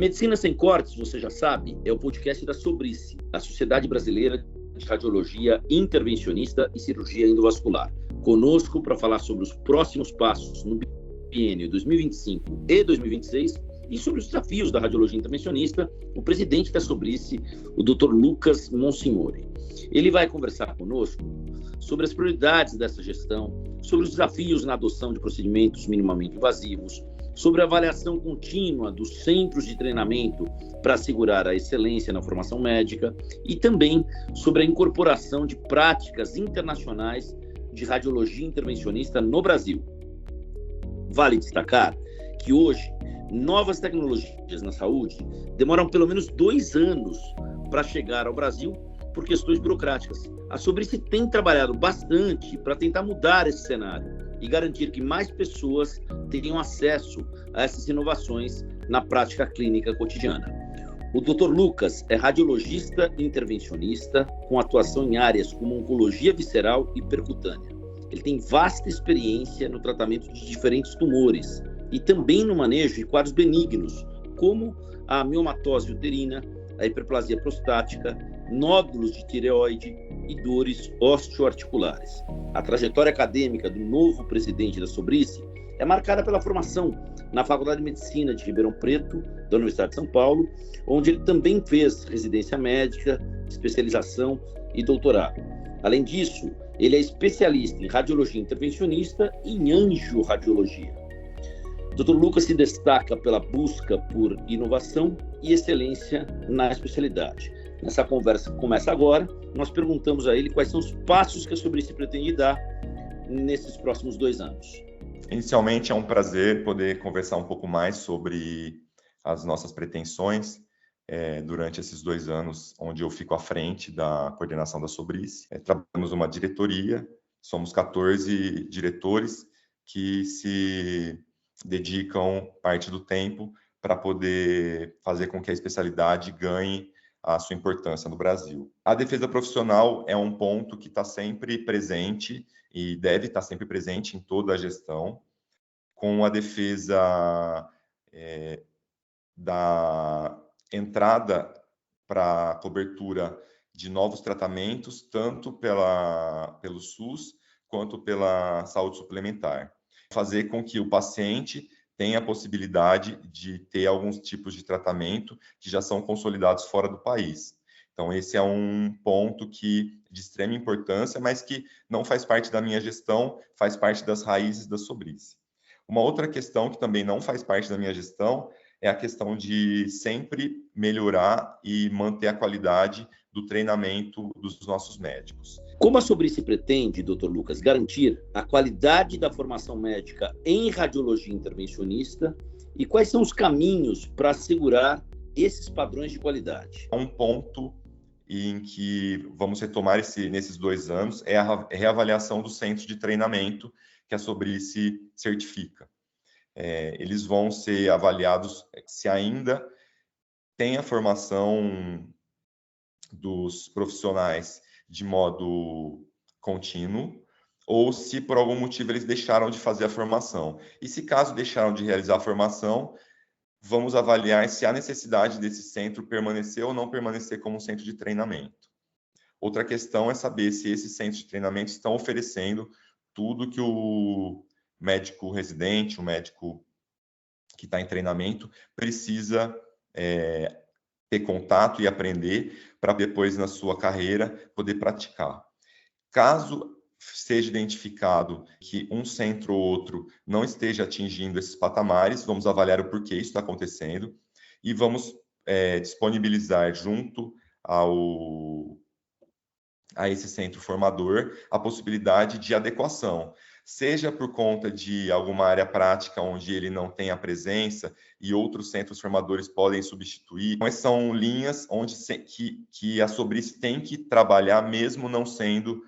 Medicina Sem Cortes, você já sabe, é o podcast da Sobrice, a Sociedade Brasileira de Radiologia Intervencionista e Cirurgia Endovascular. Conosco para falar sobre os próximos passos no biênio 2025 e 2026 e sobre os desafios da radiologia intervencionista, o presidente da Sobrice, o Dr. Lucas Monsignori. Ele vai conversar conosco sobre as prioridades dessa gestão, sobre os desafios na adoção de procedimentos minimamente invasivos, sobre a avaliação contínua dos centros de treinamento para assegurar a excelência na formação médica e também sobre a incorporação de práticas internacionais de radiologia intervencionista no Brasil. Vale destacar que hoje, novas tecnologias na saúde demoram pelo menos 2 anos para chegar ao Brasil por questões burocráticas. A Sobrice tem trabalhado bastante para tentar mudar esse cenário e garantir que mais pessoas tenham acesso a essas inovações na prática clínica cotidiana. O Dr. Lucas é radiologista intervencionista com atuação em áreas como oncologia visceral e percutânea. Ele tem vasta experiência no tratamento de diferentes tumores e também no manejo de quadros benignos, como a miomatose uterina, a hiperplasia prostática, nódulos de tireoide e dores osteoarticulares. A trajetória acadêmica do novo presidente da Sobrice é marcada pela formação na Faculdade de Medicina de Ribeirão Preto, da Universidade de São Paulo, onde ele também fez residência médica, especialização e doutorado. Além disso, ele é especialista em radiologia intervencionista e em angiorradiologia. Dr. Lucas se destaca pela busca por inovação e excelência na especialidade. Nessa conversa que começa agora, nós perguntamos a ele quais são os passos que a Sobrice pretende dar nesses próximos 2 anos. Inicialmente, é um prazer poder conversar um pouco mais sobre as nossas pretensões durante esses 2 anos, onde eu fico à frente da coordenação da Sobrice. Trabalhamos uma diretoria, somos 14 diretores que se dedicam parte do tempo para poder fazer com que a especialidade ganhe a sua importância no Brasil. A defesa profissional é um ponto que está sempre presente e deve estar sempre presente em toda a gestão, com a defesa da entrada para a cobertura de novos tratamentos, tanto pelo SUS quanto pela saúde suplementar. Fazer com que o paciente tenha a possibilidade de ter alguns tipos de tratamento que já são consolidados fora do país. Então, esse é um ponto de extrema importância, mas que não faz parte da minha gestão, faz parte das raízes da Sobrice. Uma outra questão que também não faz parte da minha gestão é a questão de sempre melhorar e manter a qualidade do treinamento dos nossos médicos. Como a Sobrice pretende, Dr. Lucas, garantir a qualidade da formação médica em radiologia intervencionista e quais são os caminhos para assegurar esses padrões de qualidade? Um ponto em que vamos retomar nesses 2 anos é a reavaliação dos centros de treinamento que a Sobrice certifica. Eles vão ser avaliados se ainda tem a formação dos profissionais de modo contínuo, ou se por algum motivo eles deixaram de fazer a formação. E se caso deixaram de realizar a formação, vamos avaliar se há necessidade desse centro permanecer ou não permanecer como um centro de treinamento. Outra questão é saber se esses centros de treinamento estão oferecendo tudo que o médico residente, o médico que está em treinamento, precisa ter contato e aprender para depois, na sua carreira, poder praticar. Caso seja identificado que um centro ou outro não esteja atingindo esses patamares, vamos avaliar o porquê isso está acontecendo e vamos disponibilizar junto a esse centro formador a possibilidade de adequação, seja por conta de alguma área prática onde ele não tem a presença e outros centros formadores podem substituir. Mas são linhas onde que a Sobrice tem que trabalhar, mesmo não sendo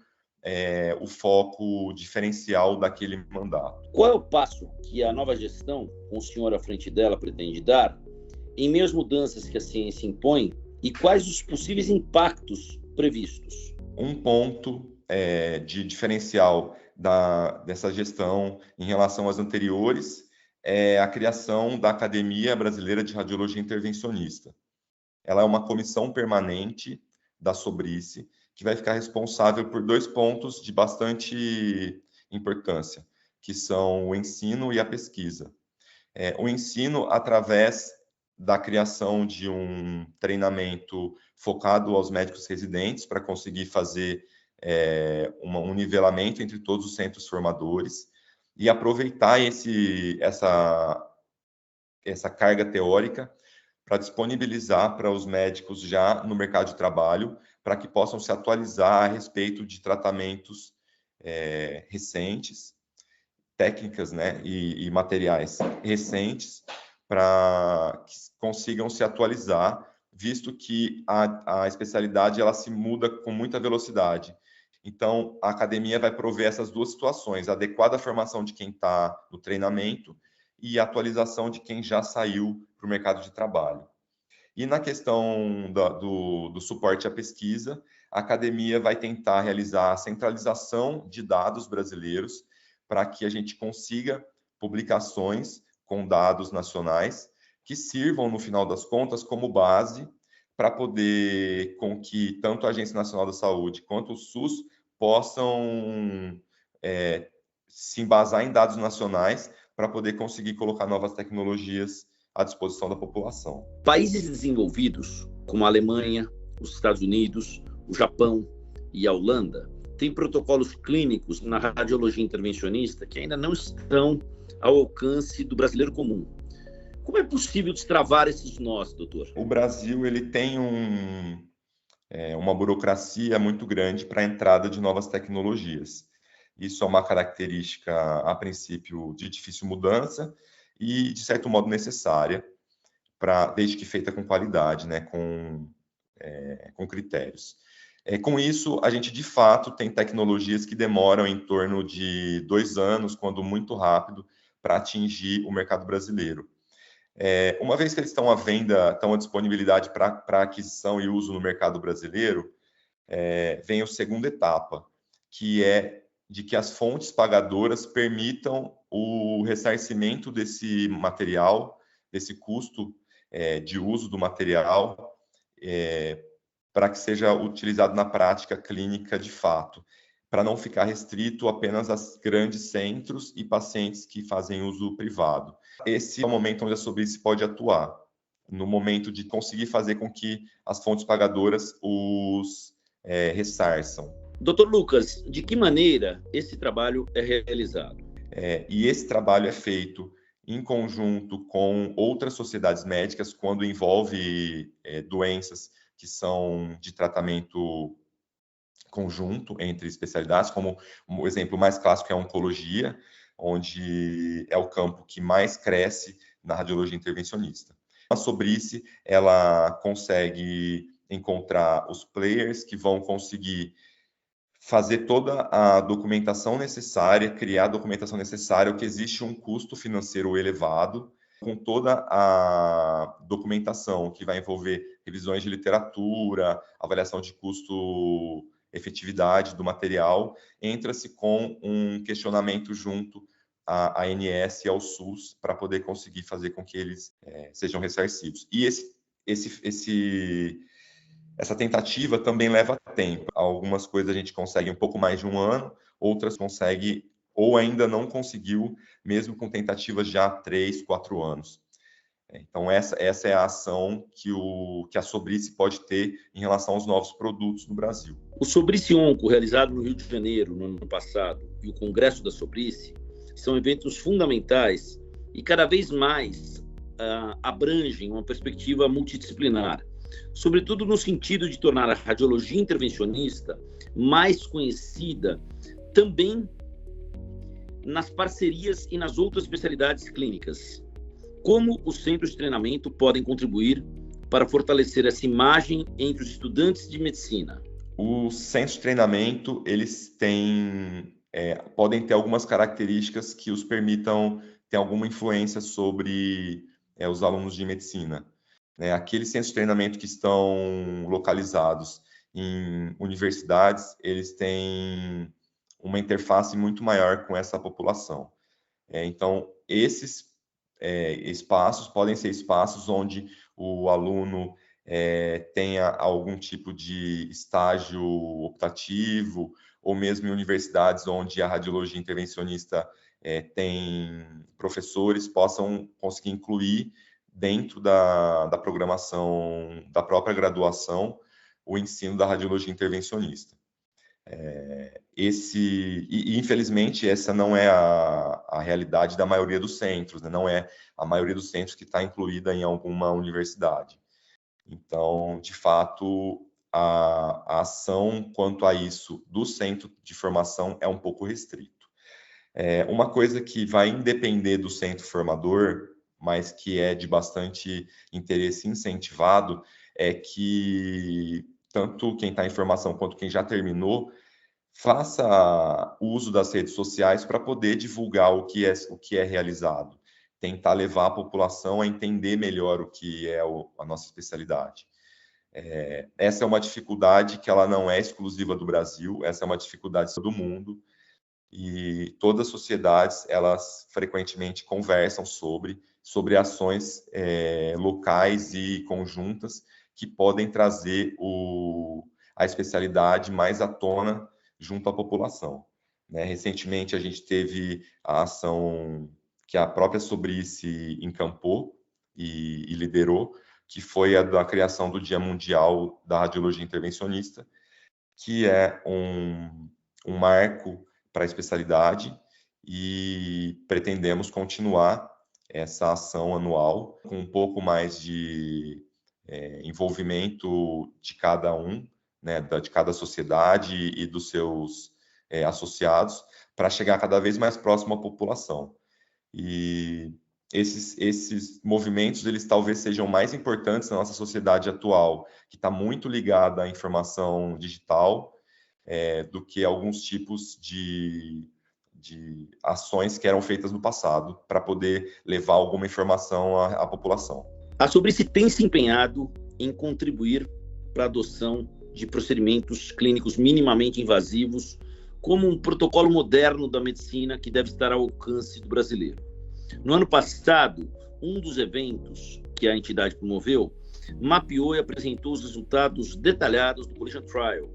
o foco diferencial daquele mandato. Qual é o passo que a nova gestão, com o senhor à frente dela, pretende dar em meio às mudanças que a ciência impõe e quais os possíveis impactos previstos? Um ponto de diferencial dessa gestão em relação às anteriores é a criação da Academia Brasileira de Radiologia Intervencionista. Ela é uma comissão permanente da Sobrice, que vai ficar responsável por 2 pontos de bastante importância, que são o ensino e a pesquisa. O ensino através da criação de um treinamento focado aos médicos residentes para conseguir fazer um nivelamento entre todos os centros formadores e aproveitar essa carga teórica para disponibilizar para os médicos já no mercado de trabalho, para que possam se atualizar a respeito de tratamentos recentes, técnicas, né, e materiais recentes, para que consigam se atualizar, visto que a especialidade ela se muda com muita velocidade. Então, a academia vai prover essas 2 situações, a adequada formação de quem está no treinamento e a atualização de quem já saiu para o mercado de trabalho. E na questão do suporte à pesquisa, a academia vai tentar realizar a centralização de dados brasileiros para que a gente consiga publicações com dados nacionais que sirvam, no final das contas, como base para poder com que tanto a Agência Nacional da Saúde quanto o SUS possam se embasar em dados nacionais para poder conseguir colocar novas tecnologias à disposição da população. Países desenvolvidos, como a Alemanha, os Estados Unidos, o Japão e a Holanda, têm protocolos clínicos na radiologia intervencionista que ainda não estão ao alcance do brasileiro comum. Como é possível destravar esses nós, doutor? O Brasil ele tem uma burocracia muito grande para a entrada de novas tecnologias. Isso é uma característica, a princípio, de difícil mudança e, de certo modo, necessária, desde que feita com qualidade, né, com critérios. Com isso, a gente, de fato, tem tecnologias que demoram em torno de 2 anos, quando muito rápido, para atingir o mercado brasileiro. Uma vez que eles estão à venda, estão à disponibilidade para aquisição e uso no mercado brasileiro, vem a segunda etapa, que é de que as fontes pagadoras permitam o ressarcimento desse material, desse custo de uso do material, para que seja utilizado na prática clínica de fato, para não ficar restrito apenas a grandes centros e pacientes que fazem uso privado. Esse é o momento onde a Sobrice pode atuar, no momento de conseguir fazer com que as fontes pagadoras os ressarçam. Doutor Lucas, de que maneira esse trabalho é realizado? E esse trabalho é feito em conjunto com outras sociedades médicas, quando envolve doenças que são de tratamento conjunto entre especialidades, como o exemplo mais clássico é a oncologia, onde é o campo que mais cresce na radiologia intervencionista. A Sobrice, ela consegue encontrar os players que vão conseguir fazer toda a documentação necessária, criar a documentação necessária, o que existe um custo financeiro elevado, com toda a documentação que vai envolver revisões de literatura, avaliação de custo-efetividade do material, entra-se com um questionamento junto à ANS e ao SUS para poder conseguir fazer com que eles sejam ressarcidos. E essa tentativa também leva tempo. Algumas coisas a gente consegue um pouco mais de 1 ano, outras consegue ou ainda não conseguiu, mesmo com tentativas já há 3, 4 anos. Então, essa é a ação que a Sobrice pode ter em relação aos novos produtos no Brasil. O Sobrice Onco, realizado no Rio de Janeiro no ano passado, e o Congresso da Sobrice, são eventos fundamentais e cada vez mais abrangem uma perspectiva multidisciplinar, sobretudo no sentido de tornar a radiologia intervencionista mais conhecida também nas parcerias e nas outras especialidades clínicas. Como os centros de treinamento podem contribuir para fortalecer essa imagem entre os estudantes de medicina? Os centros de treinamento, eles podem ter algumas características que os permitam ter alguma influência sobre os alunos de medicina. Aqueles centros de treinamento que estão localizados em universidades, eles têm uma interface muito maior com essa população. Então, esses podem ser espaços onde o aluno tenha algum tipo de estágio optativo, ou mesmo em universidades onde a radiologia intervencionista tem professores, possam conseguir incluir dentro da programação da própria graduação o ensino da radiologia intervencionista. Infelizmente, essa não é a realidade da maioria dos centros, né? Não é a maioria dos centros que está incluída em alguma universidade. Então, de fato, a ação quanto a isso do centro de formação é um pouco restrito. Uma coisa que vai independer do centro formador, mas que é de bastante interesse incentivado, é que tanto quem está em formação quanto quem já terminou faça uso das redes sociais para poder divulgar o que é realizado, tentar levar a população a entender melhor o que é a nossa especialidade. Essa é uma dificuldade que ela não é exclusiva do Brasil, essa é uma dificuldade do mundo, e todas as sociedades, elas frequentemente conversam sobre ações locais e conjuntas que podem trazer a especialidade mais à tona junto à população. Né? Recentemente, a gente teve a ação que a própria Sobrice encampou e liderou, que foi a da criação do Dia Mundial da Radiologia Intervencionista, que é um marco para a especialidade, e pretendemos continuar essa ação anual com um pouco mais de envolvimento de cada um, né, de cada sociedade e dos seus associados, para chegar cada vez mais próximo à população. E esses movimentos, eles talvez sejam mais importantes na nossa sociedade atual, que está muito ligada à informação digital, do que alguns tipos de ações que eram feitas no passado, para poder levar alguma informação à população. A Sobrice tem se empenhado em contribuir para a adoção de procedimentos clínicos minimamente invasivos, como um protocolo moderno da medicina que deve estar ao alcance do brasileiro. No ano passado, um dos eventos que a entidade promoveu mapeou e apresentou os resultados detalhados do Collision Trial,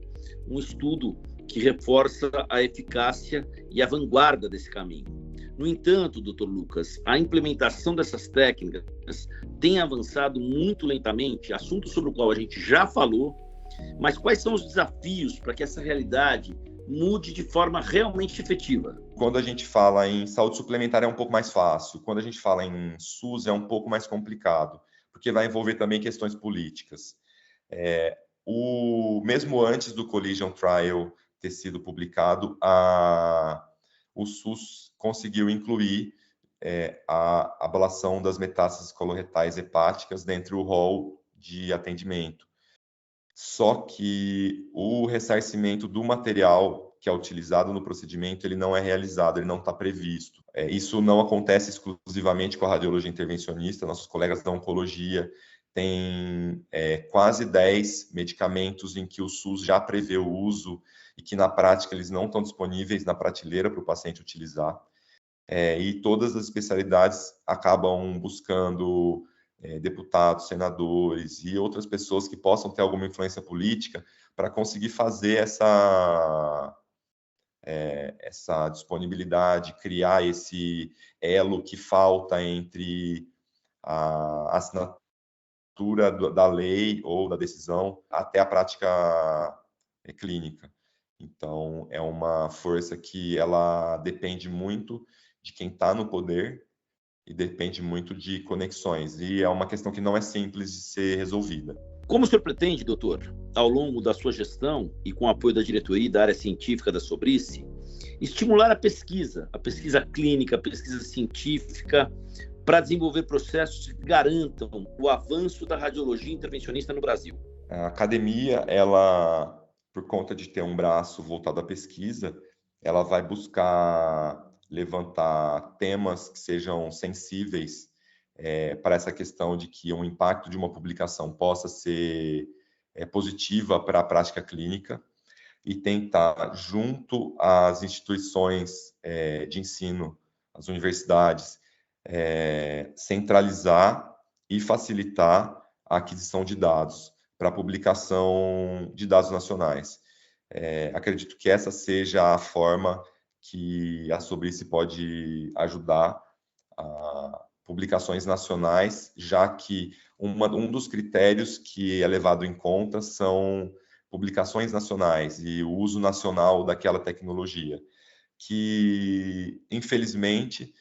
um estudo que reforça a eficácia e a vanguarda desse caminho. No entanto, Dr. Lucas, a implementação dessas técnicas tem avançado muito lentamente, assunto sobre o qual a gente já falou, mas quais são os desafios para que essa realidade mude de forma realmente efetiva? Quando a gente fala em saúde suplementar é um pouco mais fácil, quando a gente fala em SUS é um pouco mais complicado, porque vai envolver também questões políticas. Mesmo antes do Collision Trial ter sido publicado, o SUS conseguiu incluir a ablação das metástases coloretais hepáticas dentro do rol de atendimento. Só que o ressarcimento do material que é utilizado no procedimento, ele não é realizado, ele não está previsto. Isso não acontece exclusivamente com a radiologia intervencionista, nossos colegas da oncologia têm quase 10 medicamentos em que o SUS já prevê o uso e que na prática eles não estão disponíveis na prateleira para o paciente utilizar. E todas as especialidades acabam buscando deputados, senadores e outras pessoas que possam ter alguma influência política para conseguir fazer essa disponibilidade, criar esse elo que falta entre a assinatura da lei ou da decisão até a prática clínica. Então, é uma força que ela depende muito de quem está no poder e depende muito de conexões. E é uma questão que não é simples de ser resolvida. Como o senhor pretende, doutor, ao longo da sua gestão e com o apoio da diretoria e da área científica da Sobrice, estimular a pesquisa clínica, a pesquisa científica, para desenvolver processos que garantam o avanço da radiologia intervencionista no Brasil? A academia, ela, por conta de ter um braço voltado à pesquisa, ela vai buscar levantar temas que sejam sensíveis para essa questão de que um impacto de uma publicação possa ser positiva para a prática clínica, e tentar, junto às instituições de ensino, as universidades, centralizar e facilitar a aquisição de dados para a publicação de dados nacionais. Acredito que essa seja a forma que a Sobrice pode ajudar a publicações nacionais, já que um dos critérios que é levado em conta são publicações nacionais e o uso nacional daquela tecnologia, que, infelizmente,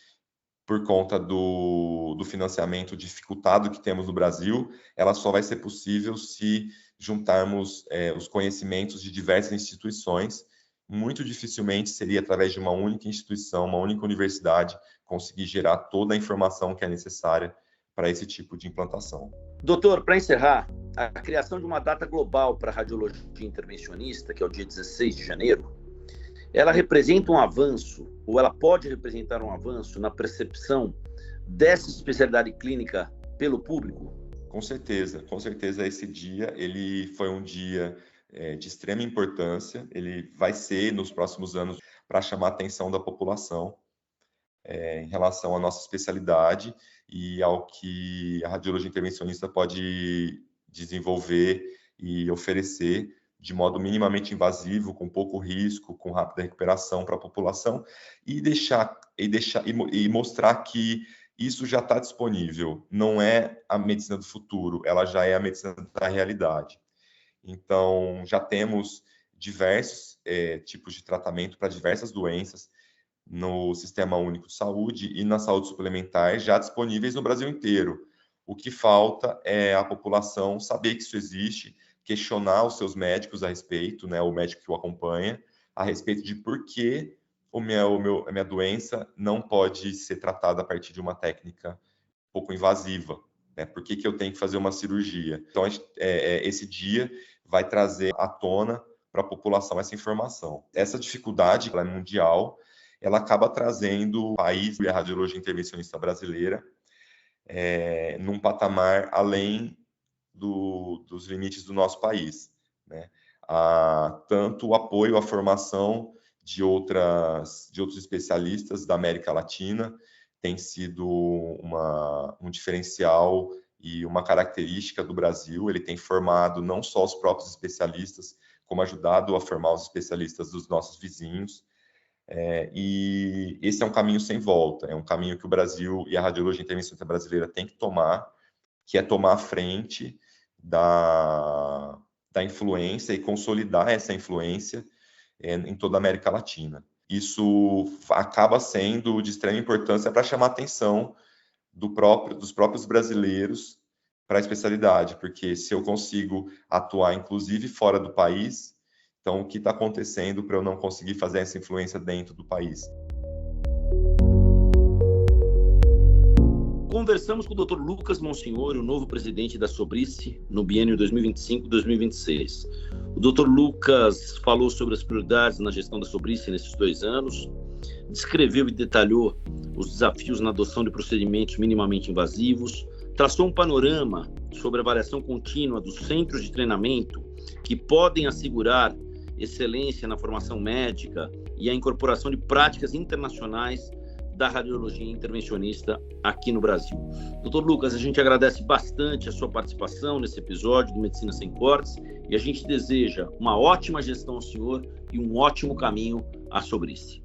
por conta do financiamento dificultado que temos no Brasil, ela só vai ser possível se juntarmos os conhecimentos de diversas instituições. Muito dificilmente seria através de uma única instituição, uma única universidade, conseguir gerar toda a informação que é necessária para esse tipo de implantação. Doutor, para encerrar, a criação de uma data global para a radiologia intervencionista, que é o dia 16 de janeiro, ela representa um avanço, ou ela pode representar um avanço na percepção dessa especialidade clínica pelo público? Com certeza esse dia ele foi um dia de extrema importância, ele vai ser nos próximos anos para chamar a atenção da população em relação à nossa especialidade e ao que a radiologia intervencionista pode desenvolver e oferecer de modo minimamente invasivo, com pouco risco, com rápida recuperação para a população e mostrar que isso já está disponível. Não é a medicina do futuro, ela já é a medicina da realidade. Então, já temos diversos tipos de tratamento para diversas doenças no Sistema Único de Saúde e na saúde suplementar, já disponíveis no Brasil inteiro. O que falta é a população saber que isso existe, questionar os seus médicos a respeito, né, o médico que o acompanha, a respeito de por que a minha doença não pode ser tratada a partir de uma técnica pouco invasiva. Por que eu tenho que fazer uma cirurgia? Então, esse dia vai trazer à tona para a população essa informação. Essa dificuldade, ela é mundial, ela acaba trazendo o país e a radiologia intervencionista brasileira num patamar além dos limites do nosso país, né? Tanto o apoio à formação de outros especialistas da América Latina tem sido um diferencial e uma característica do Brasil. Ele tem formado não só os próprios especialistas, como ajudado a formar os especialistas dos nossos vizinhos. E esse é um caminho sem volta, é um caminho que o Brasil e a radiologia intervencionista brasileira tem que tomar, que é tomar a frente da influência e consolidar essa influência em toda a América Latina. Isso acaba sendo de extrema importância para chamar a atenção dos próprios brasileiros para a especialidade, porque se eu consigo atuar, inclusive, fora do país, então o que está acontecendo para eu não conseguir fazer essa influência dentro do país? Conversamos com o Dr. Lucas Monsenhori, o novo presidente da Sobrice, no biênio 2025-2026. O Dr. Lucas falou sobre as prioridades na gestão da Sobrice nesses 2 anos, descreveu e detalhou os desafios na adoção de procedimentos minimamente invasivos, traçou um panorama sobre a avaliação contínua dos centros de treinamento que podem assegurar excelência na formação médica e a incorporação de práticas internacionais da radiologia intervencionista aqui no Brasil. Doutor Lucas, a gente agradece bastante a sua participação nesse episódio do Medicina Sem Cortes e a gente deseja uma ótima gestão ao senhor e um ótimo caminho à Sobrice.